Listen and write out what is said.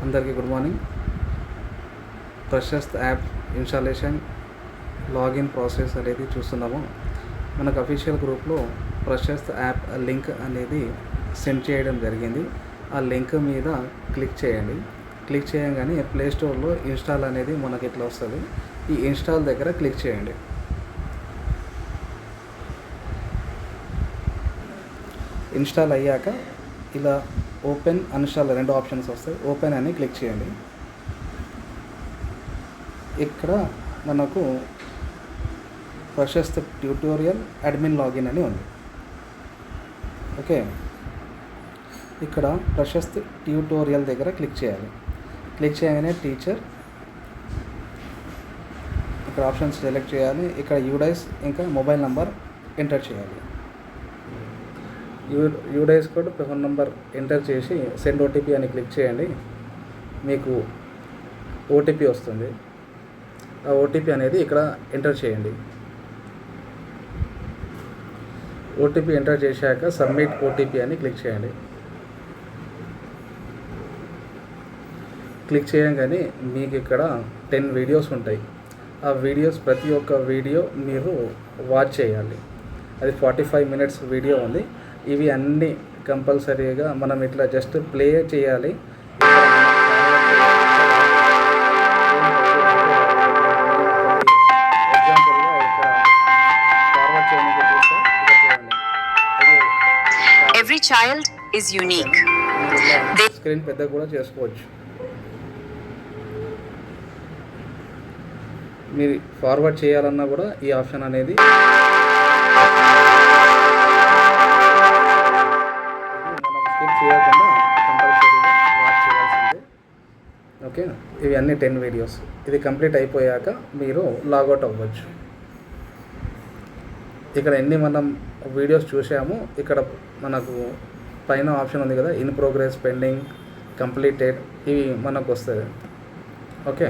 అందరికీ good morning. Prashast app installation login process అనేది చూస్తున్నాము. మనకు అఫీషియల్ గ్రూప్లో ప్రశస్త్ యాప్ లింక్ అనేది సెండ్ చేయడం జరిగింది. ఆ లింక్ మీద క్లిక్ చేయండి. క్లిక్ చేయగానే ప్లే స్టోర్లో ఇన్స్టాల్ అనేది మనకి ఇట్లా వస్తుంది. ఈ ఇన్స్టాల్ దగ్గర క్లిక్ చేయండి. ఇన్స్టాల్ అయ్యాక ఇలా ఓపెన్ అన్ఇన్స్టాల్ 2 ఆప్షన్స్ వస్తాయి. ఓపెన్ అని క్లిక్ చేయండి. ఇక్కడ మనకు ప్రశస్త్ ట్యూటోరియల్ అడ్మిన్ లాగిన్ అని ఉంది. ఓకే, ఇక్కడ ప్రశస్త్ ట్యూటోరియల్ దగ్గర క్లిక్ చేయాలి. క్లిక్ చేయగానే టీచర్ ఇక్కడ ఆప్షన్స్ సెలెక్ట్ చేయాలి. ఇక్కడ యూడైస్ ఇంకా మొబైల్ నంబర్ ఎంటర్ చేయాలి. UDISE code phone number enter చేసి సెండ్ ఓటీపీ అని క్లిక్ చేయండి. మీకు ఓటీపీ వస్తుంది. ఆ ఓటీపీ అనేది ఇక్కడ ఎంటర్ చేయండి. ఓటీపీ ఎంటర్ చేశాక సబ్మిట్ ఓటీపీ అని క్లిక్ చేయండి. క్లిక్ చేయగానే మీకు ఇక్కడ 10 వీడియోస్ ఉంటాయి. ఆ వీడియోస్ ప్రతి ఒక్క వీడియో మీరు వాచ్ చేయాలి. అది 45 మినిట్స్ వీడియో ఉంది. ఇవి అన్నీ కంపల్సరీగా మనం ఇట్లా జస్ట్ ప్లే చేయాలి. ఎగ్జాంపుల్గా ఇక్కడ ఫార్వర్డ్ చేయడానికి చూస్తే Every child is unique. Screen పెద్దగా కూడా చేసుకోవచ్చు. మీరు ఫార్వర్డ్ చేయాలన్నా కూడా ఈ ఆప్షన్ అనేది స్కిప్ చేయకుండా కంపల్సరీగా వాచ్ చేయాల్సిందే. ఓకే, ఇవి అన్ని 10 వీడియోస్. ఇది కంప్లీట్ అయిపోయాక మీరు లాగౌట్ అవ్వచ్చు. ఇక్కడ ఎన్ని మనం వీడియోస్ చూసాము ఇక్కడ మనకు పైన ఆప్షన్ ఉంది కదా, ఇన్ ప్రోగ్రెస్, పెండింగ్, కంప్లీటెడ్, ఇవి మనకు వస్తుంది. ఓకే.